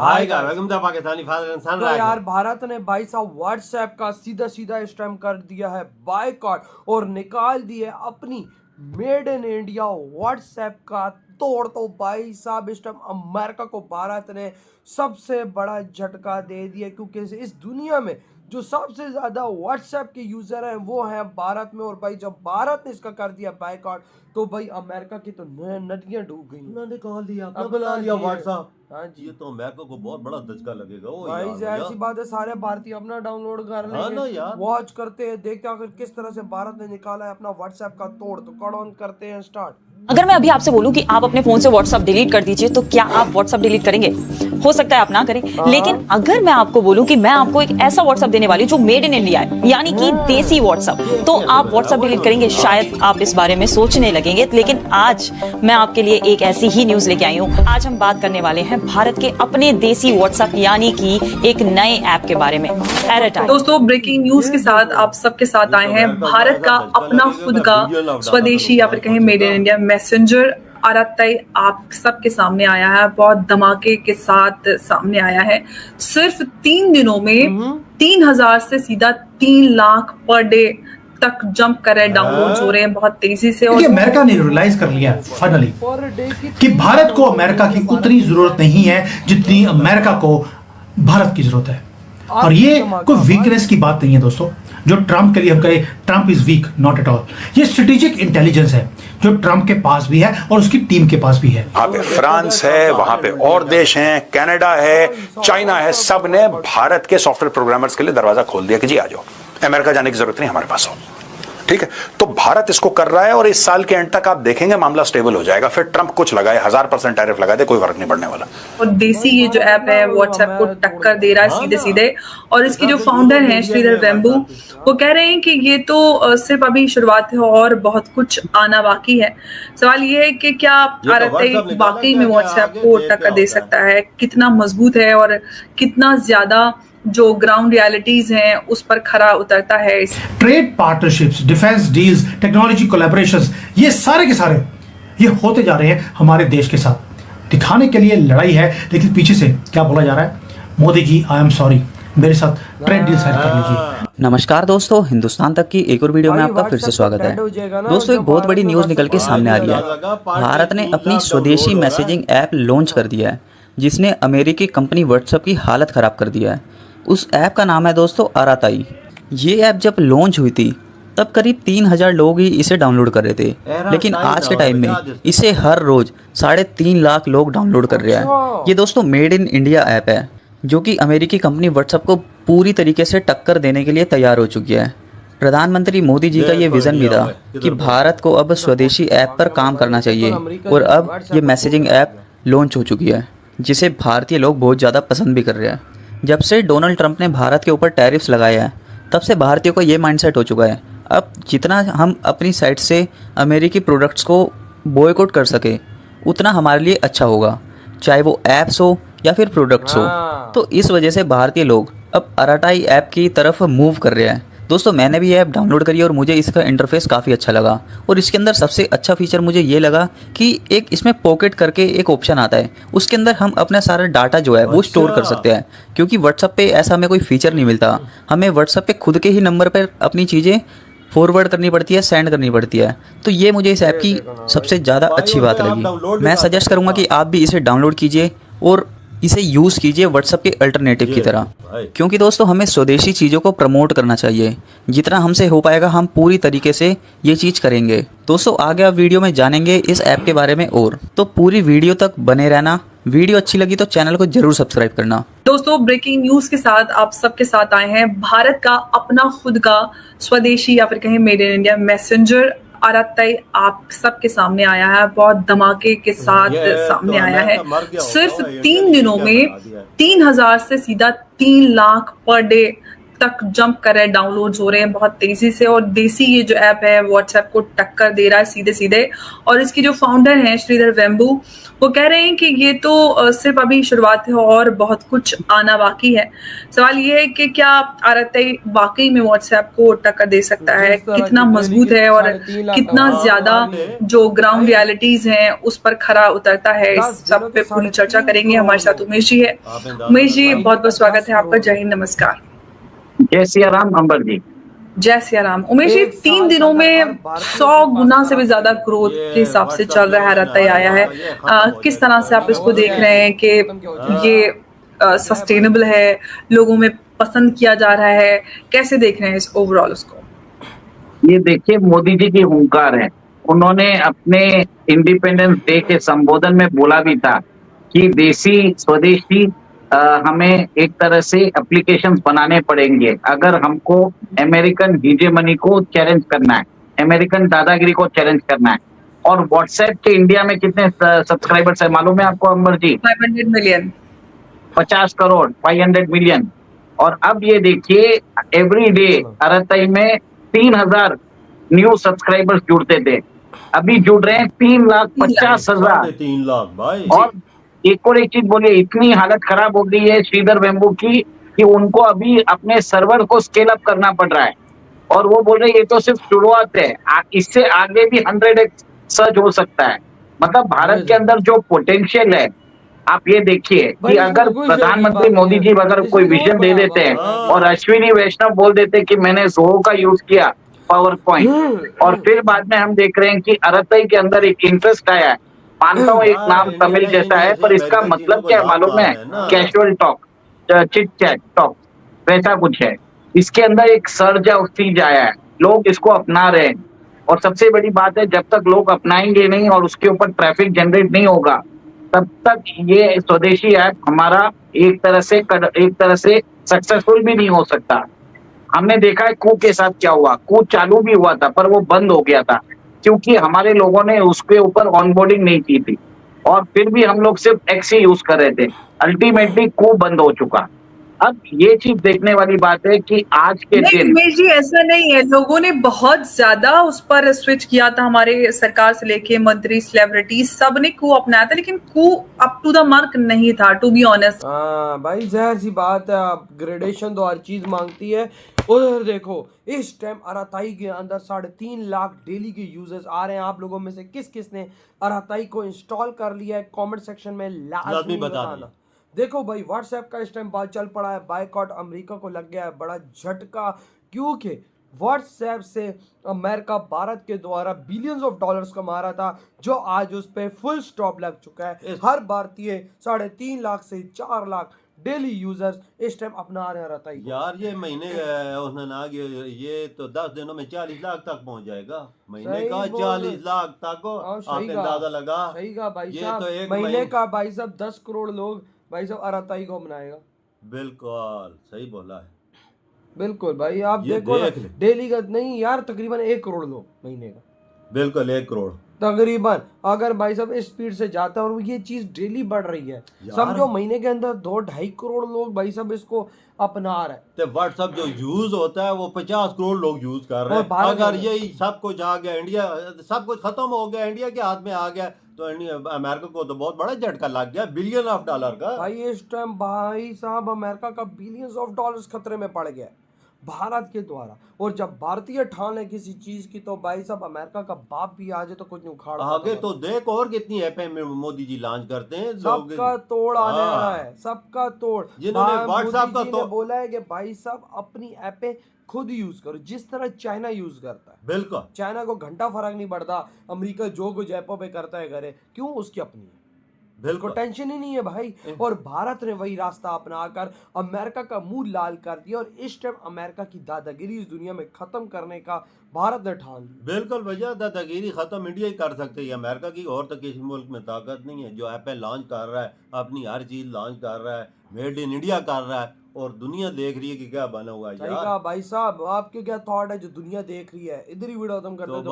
आएगा पाकिस्तानी फादर इंसान तो यार भारत ने भाई साहब व्हाट्सएप का सीधा सीधा इस टाइम कर दिया है बायकॉट और निकाल दिया अपनी मेड इन इंडिया व्हाट्सएप का तोड़। तो भाई साहब इस टाइम अमेरिका को भारत ने सबसे बड़ा झटका दे दिया, क्योंकि इस दुनिया में जो सबसे ज्यादा व्हाट्सएप के यूजर हैं वो हैं भारत में। और भाई जब भारत ने इसका कर दिया बायकॉट तो भाई अमेरिका की तो नदियां डूब गई। उन्होंने निकाल दिया, अब अपना बना लिया ये- व्हाट्सएप। हाँ जी ये तो अमेरिका को बहुत बड़ा धचका लगेगा। ओ भाई यार जाहिर भैया। सी बात है सारे भारतीय अपना डाउनलोड कर हाँ ना लेंगे, यार। वॉच करते हैं, देखते हैं आखिर किस तरह से भारत ने निकाला है अपना व्हाट्सएप का तोड़। तो कट ऑन करते हैं स्टार्ट। अगर मैं अभी आपसे बोलूं कि आप अपने फोन से व्हाट्सएप डिलीट कर दीजिए तो क्या आप व्हाट्सएप डिलीट करेंगे? हो सकता है आप ना करें, लेकिन अगर मैं आपको बोलूं कि मैं आपको एक ऐसा व्हाट्सएप देने वाली हूं जो मेड इन इंडिया है, यानी कि देसी व्हाट्सएप, तो आप व्हाट्सएप डिलीट करेंगे? शायद आप इस बारे में सोचने लगेंगे, लेकिन आज मैं आपके लिए एक ऐसी ही न्यूज लेके आई हूं। आज हम बात करने वाले हैं भारत के अपने देसी व्हाट्सएप यानी कि एक नए ऐप के बारे में, एयरटाइम। दोस्तों ब्रेकिंग न्यूज के साथ आप सबके साथ आए हैं भारत का अपना खुद का स्वदेशी या फिर कहें मेड इन इंडिया मैसेंजर आरताई आप सबके सामने आया है। बहुत धमाके के साथ सामने आया है। सिर्फ 3 दिनों में 3000 से सीधा 3 लाख पर डे तक जंप कर रहे, डाउनलोड हो रहे हैं बहुत तेजी से। और अमेरिका ने रियलाइज कर लिया फाइनली पर डे की कि भारत को अमेरिका की उतनी जरूरत नहीं है जितनी अमेरिका को भारत की जरूरत है। और ये कोई वीकनेस की बात नहीं है दोस्तों, जो ट्रम्प के लिए हम कहें Trump is weak, not at all. ये स्ट्रेटेजिक इंटेलिजेंस है जो ट्रम्प के पास भी है और उसकी टीम के पास भी है। वहां पे फ्रांस है, वहां पे और देश हैं, कनाडा है, चाइना है, सब ने भारत के सॉफ्टवेयर प्रोग्रामर्स के लिए दरवाजा खोल दिया कि जी आ जाओ, अमेरिका जाने की जरूरत नहीं, हमारे पास हो। ठीक है, तो भारत इसको कर रहा है और इस साल के एंड तक आप देखेंगे मामला स्टेबल हो जाएगा। फिर ट्रम्प कुछ लगाए, 1000% टैरिफ लगा दे, कोई फर्क नहीं पड़ने वाला। और देसी ये जो ऐप है व्हाट्सएप को टक्कर दे रहा है सीधे सीधे। और इसके जो फाउंडर हैं श्रीधर वेम्बू, वो कह रहे हैं कि ये तो सिर्फ अभी शुरुआत है और बहुत कुछ आना बाकी है। सवाल ये है कि क्या आरताई वाकई में व्हाट्सएप को टक्कर दे सकता है, कितना मजबूत है और कितना ज्यादा जो ग्राउंड रियलिटीज हैं उस पर खरा उतरता है। Trade partnerships, defence deals, technology collaborations, ये सारे के सारे ये होते जा रहे हैं हमारे देश के साथ। दिखाने के लिए लड़ाई है, लेकिन पीछे से क्या बोला जा रहा है? Modi ji I am sorry, मेरे साथ ट्रेड डील साइन कर लीजिए। नमस्कार दोस्तों, हिंदुस्तान तक की एक और वीडियो में आपका फिर से स्वागत है। दोस्तों एक बहुत बड़ी न्यूज़ निकल के सामने आ रही है। भारत ने अपनी स्वदेशी मैसेजिंग ऐप लॉन्च कर दिया है, जिसने अमेरिकी कंपनी व्हाट्सएप की हालत ख़राब कर दिया है। उस ऐप का नाम है दोस्तों आरताई। ये ऐप जब लॉन्च हुई थी तब करीब 3000 लोग ही इसे डाउनलोड कर रहे थे, लेकिन आज के टाइम में इसे हर रोज़ 3.5 लाख लोग डाउनलोड कर रहे हैं। ये दोस्तों मेड इन इंडिया ऐप है, जो कि अमेरिकी कंपनी व्हाट्सएप को पूरी तरीके से टक्कर देने के लिए तैयार हो चुकी है। प्रधानमंत्री मोदी जी का ये विज़न भी था कि भारत को अब स्वदेशी ऐप पर काम करना चाहिए, और अब ये मैसेजिंग ऐप लॉन्च हो चुकी है, जिसे भारतीय लोग बहुत ज़्यादा पसंद भी कर रहे हैं। जब से डोनाल्ड ट्रंप ने भारत के ऊपर टैरिफ्स लगाए हैं, तब से भारतीयों का ये माइंडसेट हो चुका है, अब जितना हम अपनी साइड से अमेरिकी प्रोडक्ट्स को बॉयकॉट कर सके उतना हमारे लिए अच्छा होगा, चाहे वो ऐप्स हो या फिर प्रोडक्ट्स हो। तो इस वजह से भारतीय लोग अब आरताई ऐप की तरफ मूव कर रहे हैं। दोस्तों मैंने भी ये ऐप डाउनलोड करी और मुझे इसका इंटरफेस काफ़ी अच्छा लगा। और इसके अंदर सबसे अच्छा फीचर मुझे ये लगा कि एक इसमें पॉकेट करके एक ऑप्शन आता है, उसके अंदर हम अपना सारा डाटा जो है वो स्टोर कर सकते हैं, क्योंकि व्हाट्सएप पे ऐसा हमें कोई फीचर नहीं मिलता। हमें व्हाट्सएप पे खुद के ही नंबर पर अपनी चीज़ें फॉरवर्ड करनी पड़ती है, सेंड करनी पड़ती है। तो ये मुझे इस ऐप की सबसे ज़्यादा अच्छी बात लगी। मैं सजेस्ट करूँगा कि आप भी इसे डाउनलोड कीजिए और इसे यूज़ कीजिए व्हाट्सएप के अल्टरनेटिव की तरह, क्योंकि दोस्तों हमें स्वदेशी चीज़ों को प्रमोट करना चाहिए। जितना हमसे हो पाएगा हम पूरी तरीके से ये चीज़ करेंगे। दोस्तों आगे आप वीडियो में जानेंगे इस ऐप के बारे में और, तो पूरी वीडियो तक बने रहना। वीडियो अच्छी लगी तो चैनल को जरूर सब्सक्राइब करना। दोस्तों ब्रेकिंग न्यूज के साथ आप सबके साथ आए हैं भारत का अपना खुद का स्वदेशी या फिर कहें मेड इन इंडिया मैसेंजर आरताई आप सबके सामने आया है। बहुत धमाके के साथ सामने आया है। सिर्फ 3 दिनों में 3000 से सीधा 3 लाख पर डे तक जंप कर रहे हैं, डाउनलोड्स हो रहे हैं बहुत तेजी से। और देसी ये जो ऐप है व्हाट्सएप को टक्कर दे रहा है सीधे सीधे। और इसकी जो फाउंडर हैं श्रीधर वेम्बू, वो कह रहे हैं कि ये तो सिर्फ अभी शुरुआत है और बहुत कुछ आना बाकी है। सवाल ये है कि क्या आरती वाकई में व्हाट्सएप को टक्कर दे सकता है, कितना मजबूत है और कितना ज्यादा जो ग्राउंड रियलिटीज हैं उस पर खरा उतरता है। इस सब पे पूरी चर्चा करेंगे। हमारे साथ उमेश जी है। उमेश जी, बहुत बहुत स्वागत है आपका। जय हिंद, नमस्कार। जय सिया राम अंबर जी। जय सिया राम। उमेश जी, 3 दिनों में 100 गुना से भी ज्यादा ग्रोथ के हिसाब से चल रहा है, आरती आया है। किस तरह से आप इसको देख रहे हैं कि ये सस्टेनेबल है, लोगों में पसंद किया जा रहा है, कैसे देख रहे हैं इस ओवरऑल उसको? ये देखिए, मोदी जी की हुंकार है। उन्होंने अपने इंडिपेंडेंस डे के संबोधन में बोला भी था कि देसी स्वदेशी हमें एक तरह से एप्लीकेशंस बनाने पड़ेंगे अगर हमको अमेरिकन हीजेमनी को चैलेंज करना है, अमेरिकन दादागिरी को चैलेंज करना है। और व्हाट्सएप के इंडिया में कितने सब्सक्राइबर्स है मालूम है आपको अंबर जी? 500 मिलियन। 50 करोड़, 500 मिलियन। और अब ये देखिए, एवरी डे आरती में 3000 न्यू सब्सक्राइबर्स जुड़ते थे, अभी जुड़ रहे हैं 3,50,000। 3 लाख भाई। और एक चीज बोलिए, इतनी हालत खराब हो गई है श्रीधर वेम्बू की कि उनको अभी अपने सर्वर को स्केल अप करना पड़ रहा है। और वो बोल रहे ये तो सिर्फ शुरुआत है, इससे आगे भी 100x सर्च हो सकता है। मतलब भारत के अंदर जो पोटेंशियल है, आप ये देखिए कि अगर प्रधानमंत्री मोदी जी अगर कोई विजन दे देते हैं और अश्विनी वैष्णव बोल देते कि मैंने जोहो का यूज किया, पावर पॉइंट, और फिर बाद में हम देख रहे हैं कि आरती के अंदर एक इंटरेस्ट आया है। मानता हूँ एक नाम तमिल जैसा है, पर इसका मतलब क्या मालूम है? Casual talk, chit chat talk, वैसा कुछ है। इसके अंदर एक सर्ज ऑफ चीज आया है, लोग इसको अपना रहे हैं। और सबसे बड़ी बात है, जब तक लोग अपनाएंगे नहीं और उसके ऊपर ट्रैफिक जनरेट नहीं होगा, तब तक ये स्वदेशी ऐप हमारा एक तरह से सक्सेसफुल भी नहीं हो सकता। हमने देखा है कू के साथ क्या हुआ। कू चालू भी हुआ था पर वो बंद हो गया था क्योंकि हमारे लोगों ने उसके ऊपर ऑनबोर्डिंग नहीं की थी और फिर भी हम लोग सिर्फ एक्स ही यूज कर रहे थे। अल्टीमेटली कू बंद हो चुका। अब ये चीज देखने वाली बात है कि आज के दिन उमेश जी, ऐसा नहीं है, लोगों ने बहुत ज्यादा उस पर स्विच किया था। हमारे सरकार से लेके मंत्री, सेलिब्रिटीज, सब ने कू अपनाया था, लेकिन कू अप टू द मार्क नहीं था, टू बी ऑनेस्ट। हाँ भाई, जाहिर सी बात है, अपग्रेडेशन तो हर चीज मांगती है। उधर देखो, इस टाइम अराताई के अंदर 3.5 लाख डेली के यूजर्स आ रहे हैं। आप लोगों में से किस किस ने अराताई को इंस्टॉल कर लिया है, कमेंट सेक्शन में लाजमी बताना। देखो भाई, व्हाट्सएप का इस टाइम बात चल पड़ा है, बायकॉट अमेरिका को लग गया है बड़ा झटका, क्योंकि व्हाट्सएप से अमेरिका भारत के द्वारा बिलियंस ऑफ डॉलर्स कमा रहा था, जो आज उस पर फुल स्टॉप लग चुका है। हर भारतीय 3.5 लाख से 4 लाख डेली यूजर्स इस टाइम अपना रहे हैं अराताई को। यार ये महीने उसने ना ये तो 10 दिनों में 40 लाख तक पहुंच जाएगा। महीने का 40 लाख तक को आपने अंदाजा लगा। सही कहा भाई ये साहब, तो एक महीने का भाई साहब 10 करोड़ लोग भाई साहब अराताई को अपनाएगा। बिल्कुल सही बोला है। बिल्कुल भाई, आप ये देखो ना, देख ले। डेली का नहीं यार, तकरीबन 1 करोड़ लोग महीने का, बिल्कुल 1 करोड़ तकरीबन। अगर भाई साहब इस स्पीड से जाता है और ये चीज डेली बढ़ रही है, समझो महीने के अंदर 2-2.5 करोड़ लोग भाई साहब इसको अपना रहे हैं। तो व्हाट्सएप जो यूज होता है वो 50 करोड़ लोग यूज कर रहे हैं। अगर यही सब कुछ आ गया, इंडिया सब कुछ खत्म हो गया, इंडिया के हाथ में आ गया, तो अमेरिका को तो बहुत बड़ा झटका लग गया, बिलियन ऑफ डॉलर का। भाई इस टाइम भाई साहब अमेरिका का बिलियंस ऑफ डॉलर्स खतरे में पड़ गया भारत के द्वारा। और जब भारतीय ठान है किसी चीज की, तो भाई साहब अमेरिका का बाप भी आ जाए तो कुछ नहीं उखाड़ आगे तो देख और कितनी ऐपें मोदी जी लॉन्च करते हैं। सबका तोड़ आने वाला है, सबका तोड़। जिन्होंने व्हाट्सएप का तो बोला है कि भाई साहब अपनी ऐपें खुद यूज करो, जिस तरह चाइना यूज करता है। बिल्कुल, चाइना को घंटा फर्क नहीं पड़ता, अमेरिका जो कुछ ऐपों पे करता है करे, क्यों? उसकी अपनी है, बिल्कुल टेंशन ही नहीं है भाई। और भारत ने वही रास्ता अपनाकर अमेरिका का मुंह लाल कर दिया, और इस टाइम अमेरिका की दादागिरी इस दुनिया में खत्म करने का भारत ने ठान लिया। बिल्कुल भैया, दादागिरी खत्म इंडिया ही कर सकते है, अमेरिका की और तो किसी मुल्क में ताकत नहीं है। जो ऐपें लॉन्च कर रहा है, अपनी हर चीज लॉन्च कर रहा है, मेड इन इंडिया कर रहा है, और दुनिया देख रही है कि क्या बना हुआ है। भाई साहब, आपके क्या थॉट है जो दुनिया देख रही है? इधर ही वीडियो खत्म करते हैं।